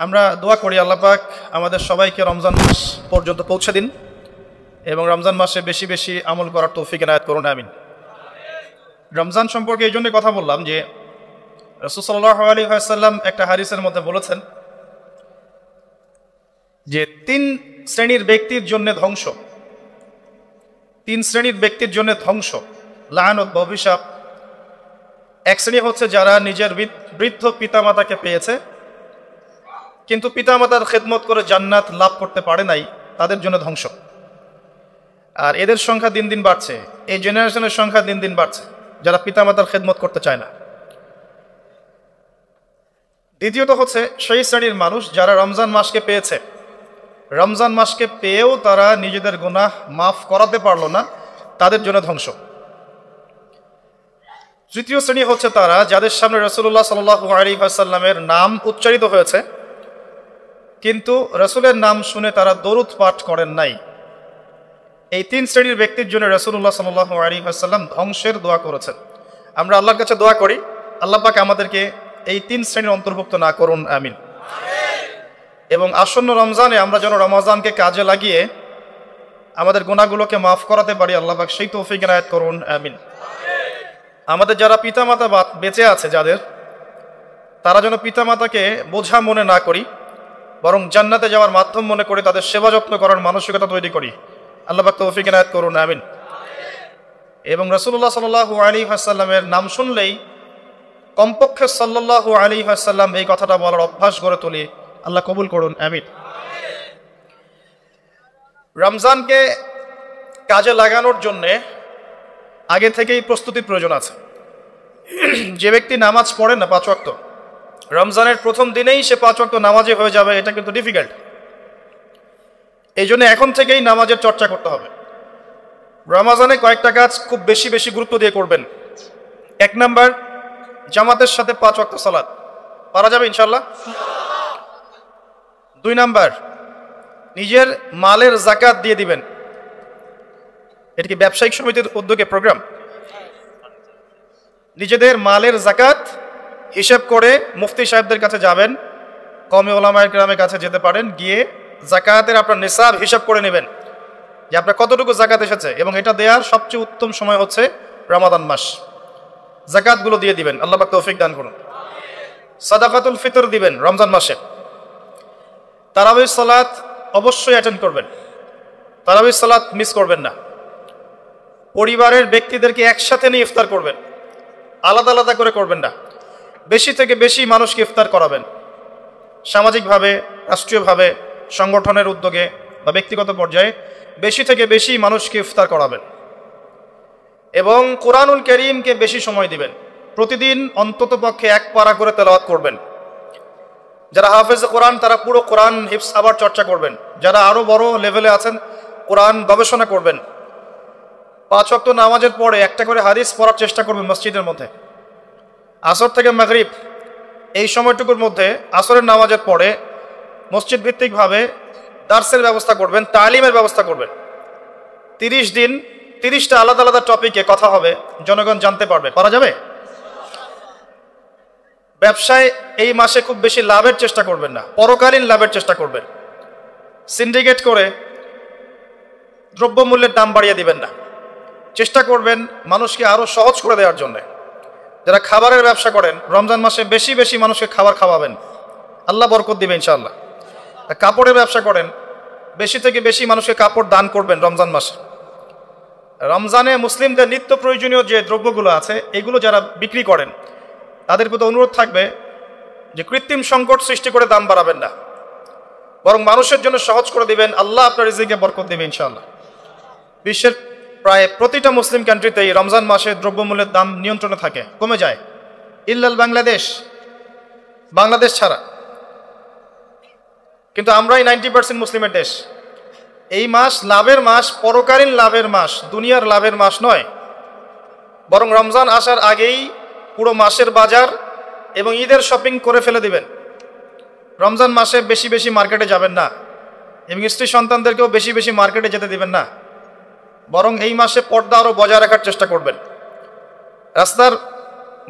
আমরা দোয়া করি আল্লাহ পাক আমাদের সবাইকে রমজান মাস পর্যন্ত পৌঁছে দিন এবং রমজান মাসে বেশি বেশি আমল করার তৌফিক এনায়েত করুন, আমিন। রমজান সম্পর্কে এই জন্য কথা বললাম যে রাসূল সাল্লাল্লাহু আলাইহি ওয়াসাল্লাম একটা হাদিসের মধ্যে বলেছেন যে তিন শ্রেণীর ব্যক্তির জন্য ধ্বংস, লাআনত বা অভিশাপ। এক শ্রেণী হচ্ছে যারা নিজের বৃদ্ধ পিতামাতাকে পেয়েছে কিন্তু পিতামাতার খেদমত করে জান্নাত লাভ করতে পারে নাই, তাদের জন্য ধ্বংস। আর এদের সংখ্যা দিন দিন বাড়ছে, এই জেনারেশনের সংখ্যা দিন দিন বাড়ছে যারা পিতামাতার খেদমত করতে চায় না। দ্বিতীয়ত হচ্ছে সেই শ্রেণীর মানুষ যারা রমজান মাসকে পেয়েছে, রমজান মাসকে পেয়েও তারা নিজেদের গুনাহ মাফ করাতে পারলো না, তাদের জন্য ধ্বংস। তৃতীয় শ্রেণী হচ্ছে তারা যাদের সামনে রাসূলুল্লাহ সাল্লাল্লাহু আলাইহি ওয়াসাল্লামের নাম উচ্চারিত হয়েছে কিন্তু রাসূলের নাম শুনে তারা দরুদ পাঠ করেন নাই। এই তিন শ্রেণীর ব্যক্তির জন্য রাসূলুল্লাহ সাল্লাল্লাহু আলাইহি ওয়াসাল্লাম ধ্বংসের দোয়া করেছেন। আমরা আল্লাহর কাছে দোয়া করি আল্লাহ পাক আমাদেরকে এই তিন শ্রেণীর অন্তর্ভুক্ত না করুন, আমিন। এবং আসন্ন রমজানে আমরা যেন রমজানকে কাজে লাগিয়ে আমাদের গুনাহগুলোকে মাফ করাতে পারি, আল্লাহ পাক সেই তৌফিক এনায়েত করুন, আমিন। আমাদের যারা পিতামাতা বেঁচে আছে যাদের, তারা যেন পিতামাতাকে বোঝা মনে না করি, বরং জান্নাতে যাওয়ার মাধ্যম মনে করে তাদের সেবা যত্ন করার মানসিকতা তৈরি করি, আল্লাহ পাক তৌফিক এনায়েত করুন, আমিন। এবং রাসূলুল্লাহ সাল্লাল্লাহু আলাইহি ওয়াসাল্লামের নাম শুনলেই কমপক্ষে সাল্লাল্লাহু আলাইহি ওয়াসাল্লাম এই কথাটা বলার অভ্যাস গড়ে তুলি, আল্লাহ কবুল করুন, আমিন। রমজানকে কাজে লাগানোর জন্যে আগে থেকেই প্রস্তুতির প্রয়োজন আছে। যে ব্যক্তি নামাজ পড়ে না 5 ওয়াক্ত, রমজানের প্রথম দিনেই সে 5 ওয়াক্ত নামাজি হয়ে যাবে, এটা কিন্তু ডিফিকাল্ট। এই জন্য এখন থেকেই নামাজের চর্চা করতে হবে। রমজানে কয়েকটা কাজ খুব বেশি বেশি গুরুত্ব দিয়ে করবেন। 1 নাম্বার, জামাতের সাথে 5 ওয়াক্ত সালাত পারা যাবে ইনশাআল্লাহ। 2 নাম্বার, নিজের মালের যাকাত দিয়ে দিবেন। এটা কি ব্যবসায়িক সমিতির উদ্যোগে প্রোগ্রাম? নিজেদের মালের যাকাত হিসাব করে মুফতি সাহেবদের কাছে যাবেন, কওমি উলামায়ে কেরামের কাছে যেতে পারেন, গিয়ে যাকাতের আপনার নিসাব হিসাব করে নেবেন যে আপনার কতটুকু যাকাত এসেছে। এবং এটা দেওয়ার সবচেয়ে উত্তম সময় হচ্ছে রমাদান মাস। যাকাতগুলো দিয়ে দিবেন, আল্লাহ পাক তৌফিক দান করুন। সাদাকাতুল ফিতর দিবেন রমজান মাসে। তারাবির সালাত অবশ্যই অ্যাটেন্ড করবেন, তারাবির সালাত মিস করবেন না। পরিবারের ব্যক্তিদেরকে একসাথে নিয়ে ইফতার করবেন, আলাদা আলাদা করে করবেন না। বেশি থেকে বেশি মানুষকে ইফতার করাবেন, সামাজিকভাবে, রাষ্ট্রীয়ভাবে, সংগঠনের উদ্যোগে বা ব্যক্তিগত পর্যায়ে বেশি থেকে বেশি মানুষকে ইফতার করাবেন। এবং কোরআনুল কারীমকে বেশি সময় দিবেন। প্রতিদিন অন্তত পক্ষে 1 পারা করে তেলাওয়াত করবেন। যারা হাফেজ কোরআন তারা পুরো কোরআন হিফজ আবার চর্চা করবেন। যারা আরও বড় লেভেলে আছেন কোরআন গবেষণা করবেন। 5 ওয়াক্ত নামাজের পরে একটা করে হাদিস পড়ার চেষ্টা করবেন মসজিদের মধ্যে। আসর থেকে মাগরিব এই সময়টুকুর মধ্যে, আসরের নামাজের পরে মসজিদ ভিত্তিকভাবে দার্সের ব্যবস্থা করবেন, তালিমের ব্যবস্থা করবেন। 30 দিন 30টা আলাদা আলাদা টপিকে কথা হবে, জনগণ জানতে পারবে। পারা যাবে? ব্যবসায় এই মাসে খুব বেশি লাভের চেষ্টা করবেন না, পরকালীন লাভের চেষ্টা করবেন। সিন্ডিকেট করে দ্রব্যমূল্যের দাম বাড়িয়ে দিবেন না, চেষ্টা করবেন মানুষকে আরও সহজ করে দেওয়ার জন্য। যারা খাবারের ব্যবসা করেন রমজান মাসে বেশি বেশি মানুষকে খাবার খাওয়াবেন, আল্লাহ বরকত দিবে ইনশাআল্লাহ। কাপড়ের ব্যবসা করেন, বেশি থেকে বেশি মানুষকে কাপড় দান করবেন রমজান মাসে। রমজানে মুসলিমদের নিত্য প্রয়োজনীয় যে দ্রব্যগুলো আছে এগুলো যারা বিক্রি করেন তাদের প্রতি অনুরোধ থাকবে যে কৃত্রিম সংকট সৃষ্টি করে দাম বাড়াবেন না, বরং মানুষের জন্য সহজ করে দিবেন, আল্লাহ আপনার রিজিকে বরকত দেবে ইনশাআল্লাহ। বিশ্বের প্রায় প্রতিটা মুসলিম কান্ট্রিতেই রমজান মাসে দ্রব্যমূল্যের দাম নিয়ন্ত্রণে থাকে, কমে যায়, ইল্লাল বাংলাদেশ ছাড়া। কিন্তু আমরাই 90% মুসলিমের দেশ। এই মাস লাভের মাস, পরকালীন লাভের মাস, দুনিয়ার লাভের মাস নয়। বরং রমজান আসার আগেই পুরো মাসের বাজার এবং ঈদের শপিং করে ফেলে দিবেন। রমজান মাসে বেশি বেশি মার্কেটে যাবেন না এবং স্ত্রী সন্তানদেরকেও বেশি বেশি মার্কেটে যেতে দিবেন না, বরং এই মাসে পর্দা আরও বজায় রাখার চেষ্টা করবেন। রাস্তার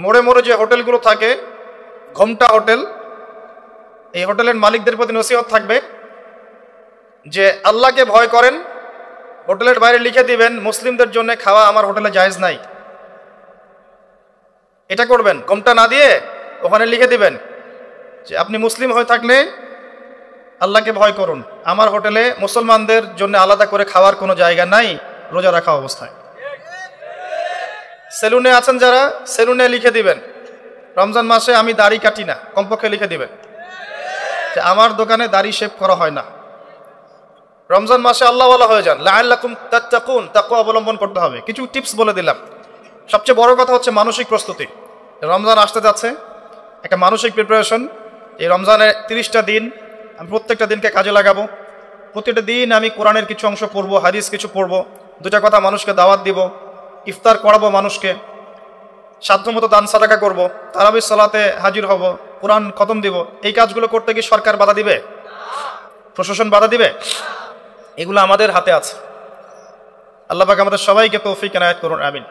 মোড়ে মোড়ে যে হোটেলগুলো থাকে, ঘোমটা হোটেল, এই হোটেলের মালিকদের প্রতি নসিহত থাকবে যে আল্লাহকে ভয় করেন, হোটেলের বাইরে লিখে দিবেন মুসলিমদের জন্য খাওয়া আমার হোটেলে জায়েজ নাই। এটা করবেন, কমটা না দিয়ে ওখানে লিখে দিবেন যে আপনি মুসলিম হয়ে থাকলে আল্লাহকে ভয় করুন, আমার হোটেলে মুসলমানদের জন্য আলাদা করে খাওয়ার কোনো জায়গা নাই রোজা রাখা অবস্থায়। সেলুনে আছেন যারা, সেলুনে লিখে দিবেন রমজান মাসে আমি দাড়ি কাটি না, কমপক্ষে লিখে দিবেন যে আমার দোকানে দাড়ি শেভ করা হয় না। রমজান মাসে আল্লাহওয়ালা হয়ে যান, লাআল্লাকুম তাত্তাকুন, তাকওয়া অবলম্বন করতে হবে। কিছু টিপস বলে দিলাম। সবচেয়ে বড় কথা হচ্ছে মানসিক প্রস্তুতি। রমজান আসতে যাচ্ছে, একটা মানসিক প্রিপারেশন। এই রমজানের 30টা দিন আমি প্রত্যেকটা দিনকে কাজে লাগাবো। প্রতিটা দিন আমি কোরআনের কিছু অংশ পড়বো, হাদিস কিছু পড়বো, দুটা কথা মানুষকে দাওয়াত দিব, ইফতার করাবো মানুষকে, সাধ্যমতো দান সাদাকা করবো, তারাবির সালাতে হাজির হব, কোরআন খতম দিব। এই কাজগুলো করতে কি সরকার বাধা দিবে? প্রশাসন বাধা দিবে? এগুলো আমাদের হাতে আছে। আল্লাহ পাক আমাদের সবাইকে তৌফিক এনায়েত করুন, আমিন।